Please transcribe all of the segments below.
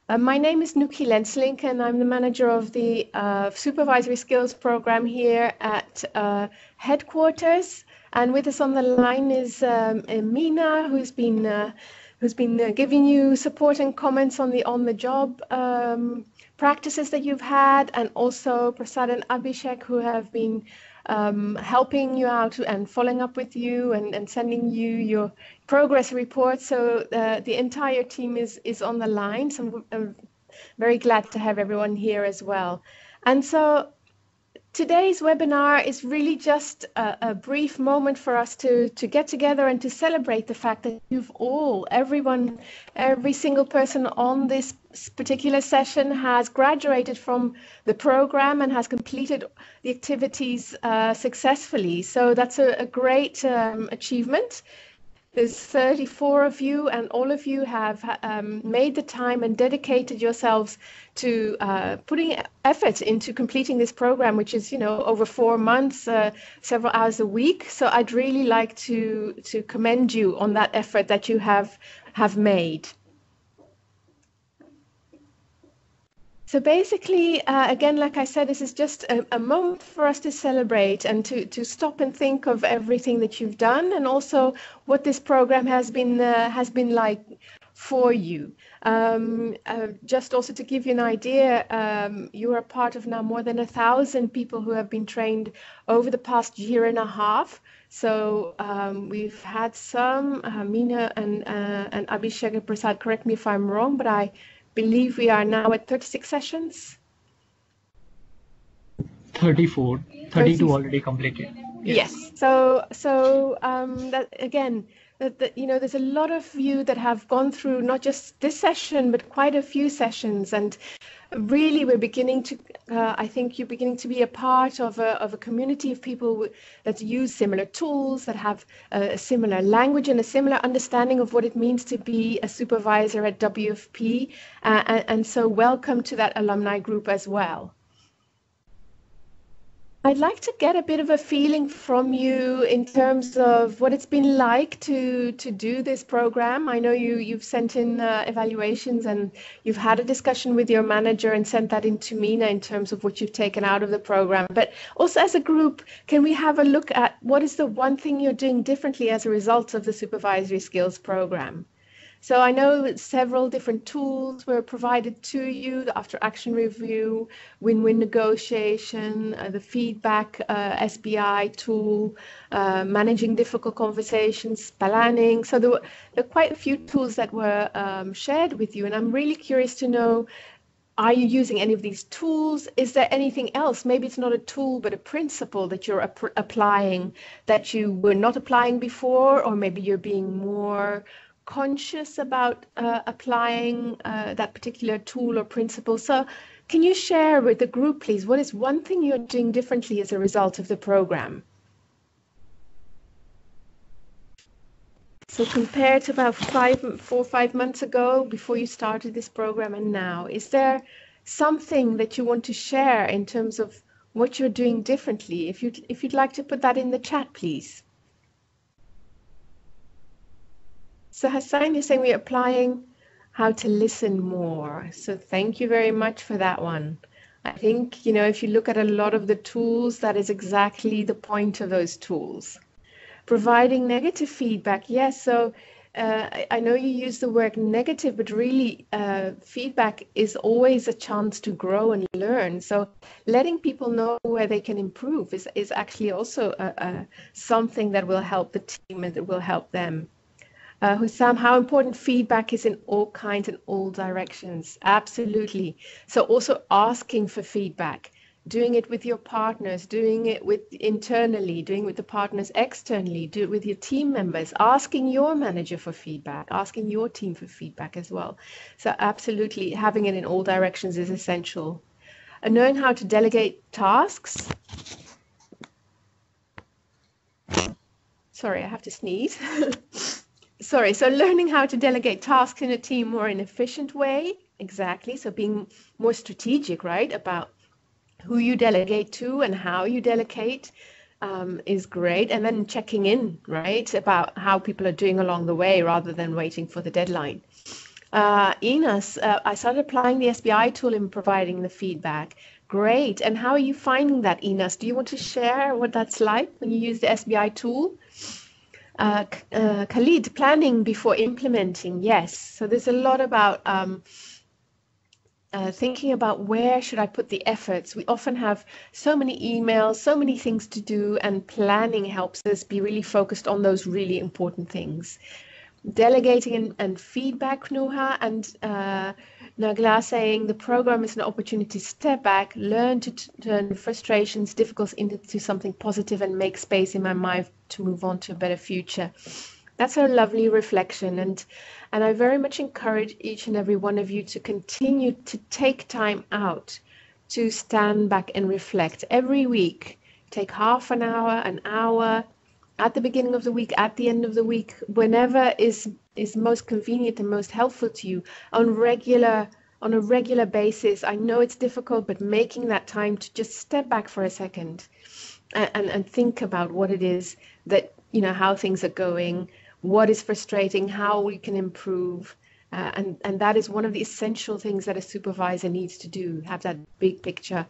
My name is Nuki Lenslink, and I'm the manager of the Supervisory Skills Program here at headquarters. And with us on the line is Mina, who's been giving you support and comments on the on-the-job practices that you've had, and also Prasad and Abhishek, who have been helping you out and following up with you and sending you your progress reports. So the entire team is on the line. So I'm very glad to have everyone here as well. And so today's webinar is really just a brief moment for us to get together and to celebrate the fact that every single person on this particular session has graduated from the program and has completed the activities successfully. So that's a great achievement. There's 34 of you, and all of you have made the time and dedicated yourselves to putting effort into completing this program, which is, over 4 months, several hours a week. So I'd really like to commend you on that effort that you have made. So basically, again, like I said, this is just a moment for us to celebrate and to stop and think of everything that you've done, and also what this program has been like for you. Just also to give you an idea, you are part of now more than 1,000 people who have been trained over the past year and a half. So we've had some, Mina and Abhishek and Prasad, correct me if I'm wrong, but I believe we are now at 36 sessions. 32 already completed. Yes. So that again, there's a lot of you that have gone through not just this session, but quite a few sessions, and really we're beginning to, I think you're beginning to be a part of a community of people that use similar tools, that have a similar language and a similar understanding of what it means to be a supervisor at WFP, and so welcome to that alumni group as well. I'd like to get a bit of a feeling from you in terms of what it's been like to do this program. I know you've sent in evaluations, and you've had a discussion with your manager and sent that in to Mina in terms of what you've taken out of the program. But also as a group, can we have a look at what is the one thing you're doing differently as a result of the Supervisory Skills Program? So I know several different tools were provided to you: the after action review, win-win negotiation, the feedback SBI tool, managing difficult conversations, planning. So there were quite a few tools that were shared with you, and I'm really curious to know, are you using any of these tools? Is there anything else? Maybe it's not a tool, but a principle that you're applying that you were not applying before, or maybe you're being more conscious about applying that particular tool or principle. So can you share with the group, please, what is one thing you're doing differently as a result of the program? So compared to about 4 or 5 months ago, before you started this program, and now, is there something that you want to share in terms of what you're doing differently? If you'd like to put that in the chat, please. So Hassan, you're saying we're applying how to listen more. So thank you very much for that one. I think, if you look at a lot of the tools, that is exactly the point of those tools. Providing negative feedback, yes. So I know you use the word negative, but really feedback is always a chance to grow and learn. So letting people know where they can improve is actually also something that will help the team and that will help them. Hussam, how important feedback is in all kinds and all directions. Absolutely. So also asking for feedback, doing it with your partners, doing it internally, doing it with the partners externally, do it with your team members, asking your manager for feedback, asking your team for feedback as well. So absolutely, having it in all directions is essential. And knowing how to delegate tasks. Sorry, I have to sneeze. Sorry, so learning how to delegate tasks in a team more in an efficient way. Exactly, so being more strategic, right, about who you delegate to and how you delegate is great. And then checking in, right, about how people are doing along the way rather than waiting for the deadline. Ines, I started applying the SBI tool in providing the feedback. Great. And how are you finding that, Ines? Do you want to share what that's like when you use the SBI tool? Khalid, planning before implementing. Yes. So there's a lot about thinking about where should I put the efforts. We often have so many emails, so many things to do, and planning helps us be really focused on those really important things. Delegating and feedback, Nuha, and Nagla saying the program is an opportunity to step back, learn to turn frustrations, difficulties into something positive, and make space in my mind to move on to a better future. That's a lovely reflection, and I very much encourage each and every one of you to continue to take time out to stand back and reflect every week. Take half an hour, at the beginning of the week, at the end of the week, whenever is most convenient and most helpful to you on a regular basis. I know it's difficult, but making that time to just step back for a second and think about what it is that, how things are going, what is frustrating, how we can improve. And that is one of the essential things that a supervisor needs to do, have that big picture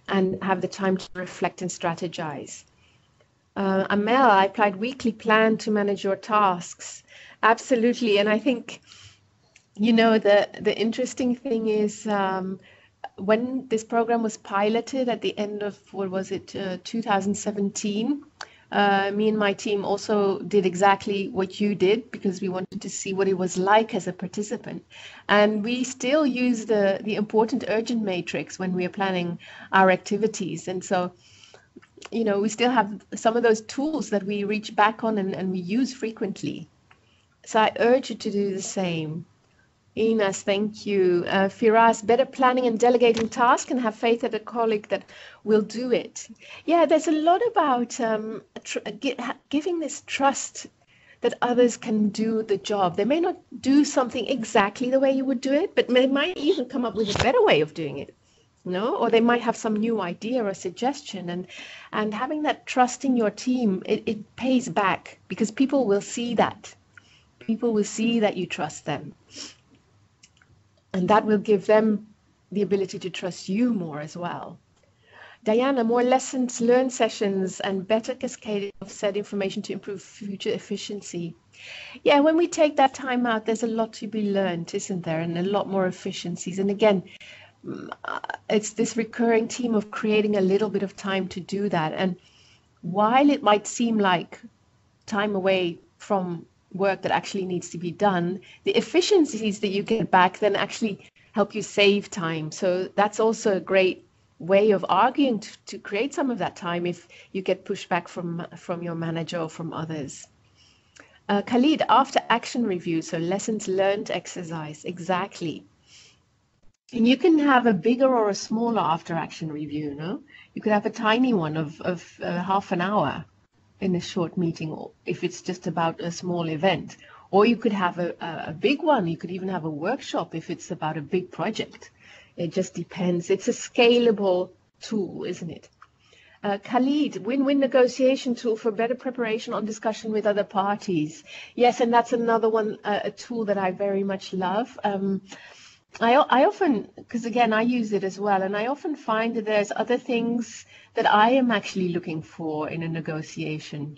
and have the time to reflect and strategize. Amel, I applied weekly plan to manage your tasks. Absolutely. And I think, the interesting thing is when this program was piloted at the end of, 2017, me and my team also did exactly what you did because we wanted to see what it was like as a participant. And we still use the important urgent matrix when we are planning our activities. And so, we still have some of those tools that we reach back on and we use frequently. So I urge you to do the same. Ines, thank you. Firas, better planning and delegating tasks and have faith that a colleague that will do it. Yeah, there's a lot about giving this trust that others can do the job. They may not do something exactly the way you would do it, but they might even come up with a better way of doing it. Or they might have some new idea or suggestion, and having that trust in your team, it pays back because people will see that. People will see that you trust them. And that will give them the ability to trust you more as well. Diana, more lessons learned sessions and better cascading of said information to improve future efficiency. Yeah, when we take that time out, there's a lot to be learned, isn't there? And a lot more efficiencies. And again, it's this recurring theme of creating a little bit of time to do that. And while it might seem like time away from work that actually needs to be done, the efficiencies that you get back then actually help you save time. So that's also a great way of arguing to create some of that time if you get pushback from your manager or from others. Khalid, after action review, so lessons learned exercise, exactly. And you can have a bigger or a smaller after action review, no? You could have a tiny one of half an hour in a short meeting, or if it's just about a small event. Or you could have a big one. You could even have a workshop if it's about a big project. It just depends. It's a scalable tool, isn't it? Khalid, win-win negotiation tool for better preparation on discussion with other parties. Yes, and that's another one, a tool that I very much love. I often, because again, I use it as well, and I often find that there's other things that I am actually looking for in a negotiation,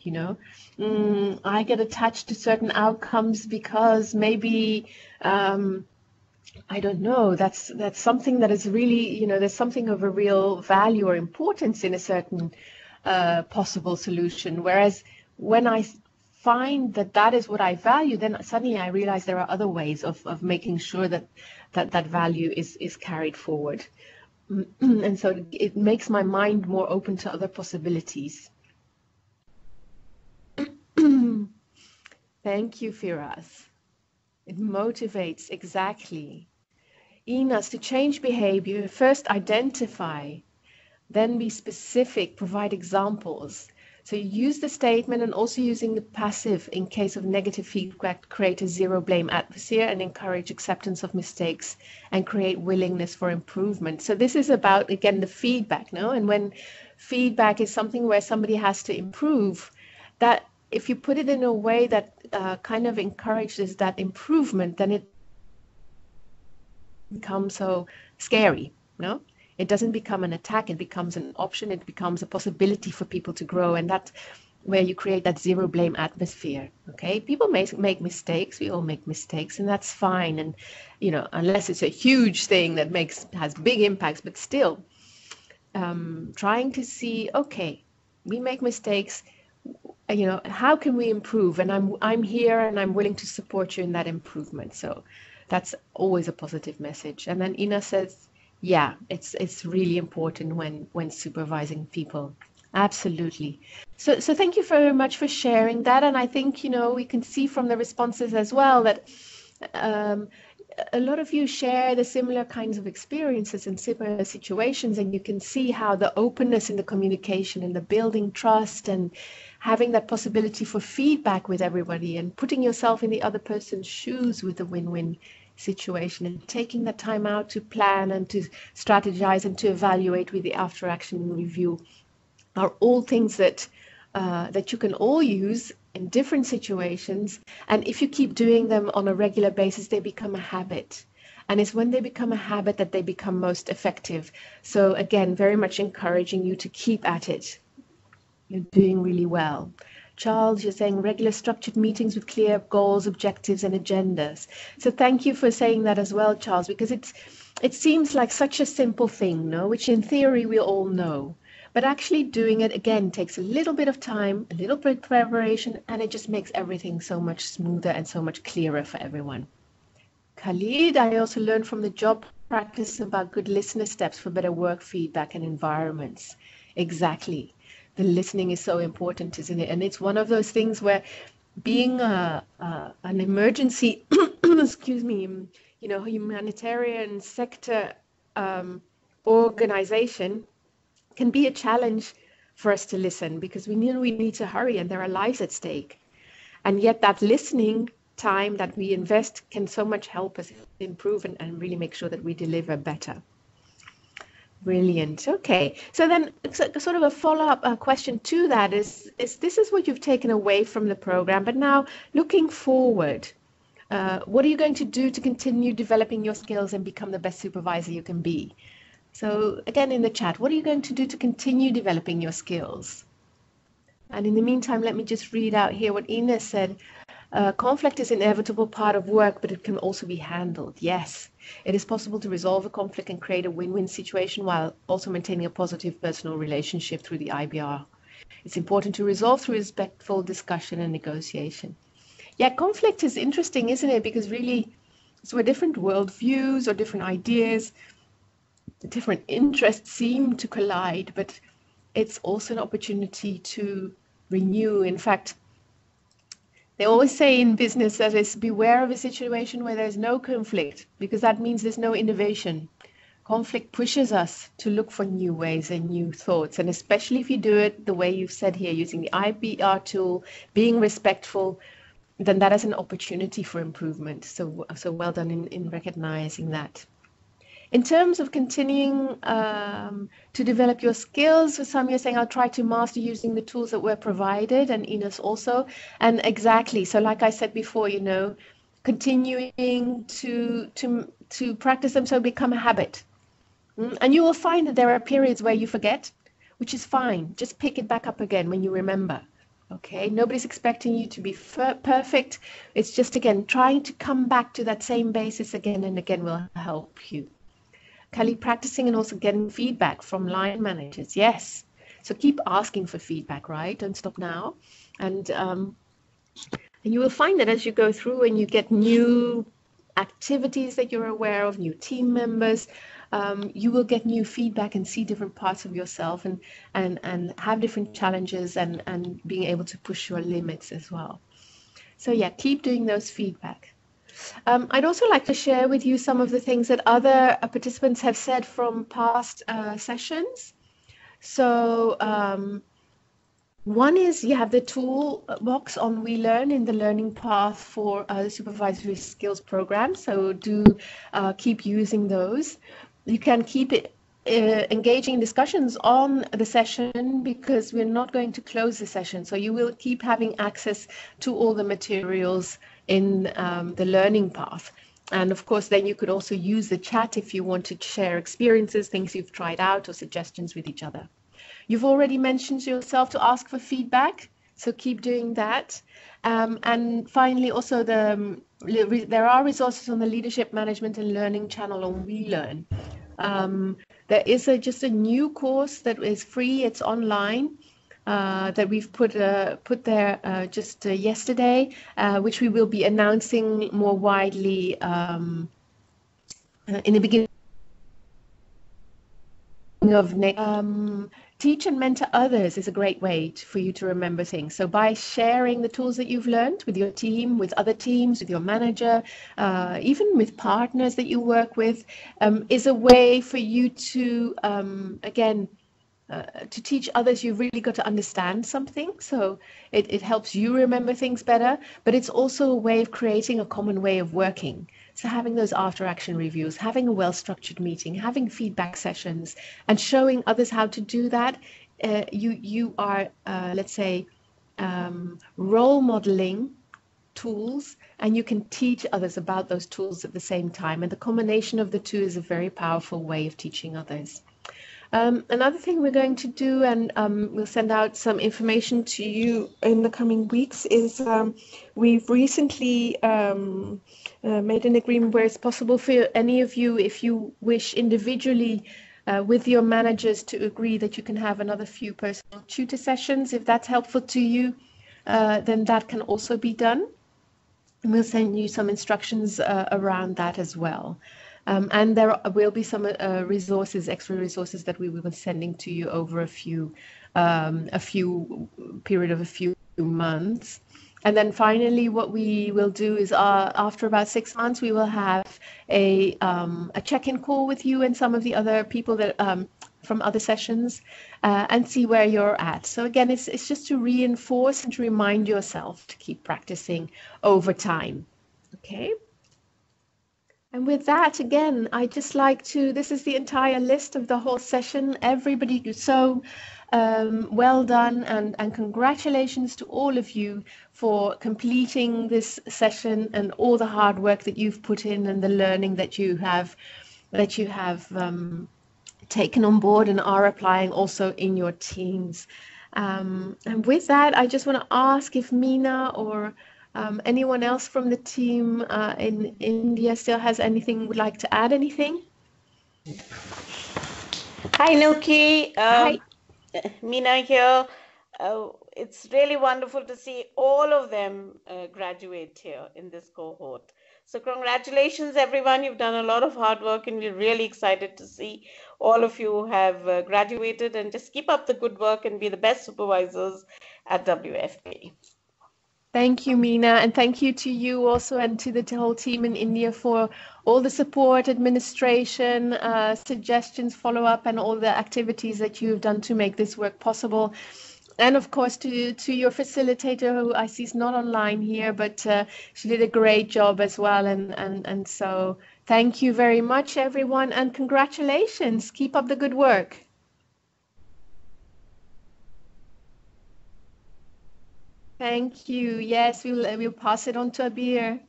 I get attached to certain outcomes because maybe, I don't know, that's something that is really, there's something of a real value or importance in a certain possible solution. Whereas when I find that is what I value, then suddenly I realize there are other ways of making sure that value is carried forward. And so it makes my mind more open to other possibilities. Thank you, Firas. It motivates, exactly. Ines, to change behavior, first identify, then be specific, provide examples. So you use the statement and also using the passive in case of negative feedback, create a zero blame atmosphere and encourage acceptance of mistakes and create willingness for improvement. So this is about, again, the feedback, no? And when feedback is something where somebody has to improve, that if you put it in a way that kind of encourages that improvement, then it become so scary, no? It doesn't become an attack, it becomes an option, it becomes a possibility for people to grow, and that's where you create that zero blame atmosphere, okay? People make mistakes, we all make mistakes, and that's fine, and, you know, unless it's a huge thing that has big impacts, but still, trying to see, okay, we make mistakes, you know, how can we improve? And I'm here and I'm willing to support you in that improvement. So that's always a positive message. And then Ina says, yeah, it's really important when supervising people. Absolutely. So thank you very much for sharing that. And I think, you know, we can see from the responses as well that a lot of you share the similar kinds of experiences in similar situations, and you can see how the openness in the communication and the building trust and having that possibility for feedback with everybody and putting yourself in the other person's shoes with a win-win situation and taking that time out to plan and to strategize and to evaluate with the after action review are all things that that you can all use in different situations, and if you keep doing them on a regular basis, they become a habit, and it's when they become a habit that they become most effective. So again, very much encouraging you to keep at it. You're doing really well. Charles, you're saying regular structured meetings with clear goals, objectives, and agendas. So thank you for saying that as well, Charles, because it seems like such a simple thing, no? Which in theory we all know. But actually doing it, again, takes a little bit of time, a little bit of preparation, and it just makes everything so much smoother and so much clearer for everyone. Khalid, I also learned from the job practice about good listener steps for better work feedback and environments. Exactly. The listening is so important, isn't it? And it's one of those things where being an emergency, excuse me, you know, humanitarian sector organization can be a challenge for us to listen because we need to hurry and there are lives at stake. And yet that listening time that we invest can so much help us improve and really make sure that we deliver better. Brilliant. Okay. So then sort of a follow-up question to that is this is what you've taken away from the program, but now looking forward, what are you going to do to continue developing your skills and become the best supervisor you can be? So again, in the chat, what are you going to do to continue developing your skills? And in the meantime, let me just read out here what Ines said. Conflict is an inevitable part of work, but it can also be handled. Yes, it is possible to resolve a conflict and create a win-win situation while also maintaining a positive personal relationship through the IBR. It's important to resolve through respectful discussion and negotiation. Yeah, conflict is interesting, isn't it? Because really, it's where different worldviews or different ideas, different interests seem to collide, but it's also an opportunity to renew. In fact, they always say in business that is beware of a situation where there's no conflict, because that means there's no innovation. Conflict pushes us to look for new ways and new thoughts, and especially if you do it the way you've said here, using the IBR tool, being respectful, then that is an opportunity for improvement. So well done in recognizing that. In terms of continuing to develop your skills, some you're saying, I'll try to master using the tools that were provided, and Ines also. And exactly, so like I said before, you know, continuing to practice them so become a habit. And you will find that there are periods where you forget, which is fine. Just pick it back up again when you remember. Okay, nobody's expecting you to be perfect. It's just, again, trying to come back to that same basis again and again will help you. Kali, practicing and also getting feedback from line managers. Yes. So keep asking for feedback, right? Don't stop now. And you will find that as you go through and you get new activities that you're aware of, new team members, you will get new feedback and see different parts of yourself and have different challenges and being able to push your limits as well. So yeah, keep doing those feedback. I'd also like to share with you some of the things that other participants have said from past sessions. So one is you have the toolbox on WeLearn in the learning path for the supervisory skills program. So do keep using those. You can keep it engaging in discussions on the session because we're not going to close the session. So you will keep having access to all the materials in the learning path. And of course, then you could also use the chat if you want to share experiences, things you've tried out, or suggestions with each other. You've already mentioned yourself to ask for feedback, so keep doing that. And finally, also there are resources on the Leadership Management and Learning channel on WeLearn. There is just a new course that is free. It's online. That we've put there just yesterday, which we will be announcing more widely in the beginning of next. Teach and mentor others is a great way for you to remember things. So by sharing the tools that you've learned with your team, with other teams, with your manager, even with partners that you work with, is a way for you to, again, to teach others. You've really got to understand something. So it helps you remember things better, but it's also a way of creating a common way of working. So having those after action reviews, having a well-structured meeting, having feedback sessions, and showing others how to do that, you are, let's say, role modeling tools, and you can teach others about those tools at the same time. And the combination of the two is a very powerful way of teaching others. Another thing we're going to do, and we'll send out some information to you in the coming weeks, is we've recently made an agreement where it's possible for any of you, if you wish individually with your managers, to agree that you can have another few personal tutor sessions. If that's helpful to you, then that can also be done. And we'll send you some instructions around that as well. And there will be some resources, extra resources that we will be sending to you over a few period of a few months. And then finally, what we will do is after about 6 months, we will have a check-in call with you and some of the other people that from other sessions and see where you're at. So again, it's just to reinforce and to remind yourself to keep practicing over time. Okay. And with that, again, I just like to, this is the entire list of the whole session. Everybody, so well done, and congratulations to all of you for completing this session and all the hard work that you've put in and the learning that you have taken on board and are applying also in your teams. And with that, I just want to ask if Mina or anyone else from the team in India still has anything, would like to add anything? Hi, Nuki. Hi. Meena here. It's really wonderful to see all of them graduate here in this cohort. So congratulations, everyone. You've done a lot of hard work, and we're really excited to see all of you have graduated, and just keep up the good work and be the best supervisors at WFP. Thank you, Meena, and thank you to you also and to the whole team in India for all the support, administration, suggestions, follow-up, and all the activities that you've done to make this work possible. And of course, to your facilitator, who I see is not online here, but she did a great job as well. And so thank you very much, everyone, and congratulations. Keep up the good work. Thank you. Yes, we'll pass it on to Abir.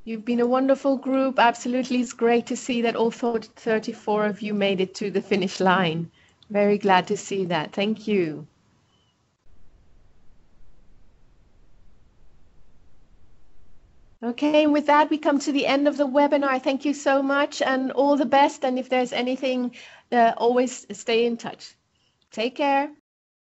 You've been a wonderful group. Absolutely. It's great to see that all 34 of you made it to the finish line. Very glad to see that. Thank you. Okay, and with that, we come to the end of the webinar. Thank you so much and all the best. And if there's anything, always stay in touch. Take care.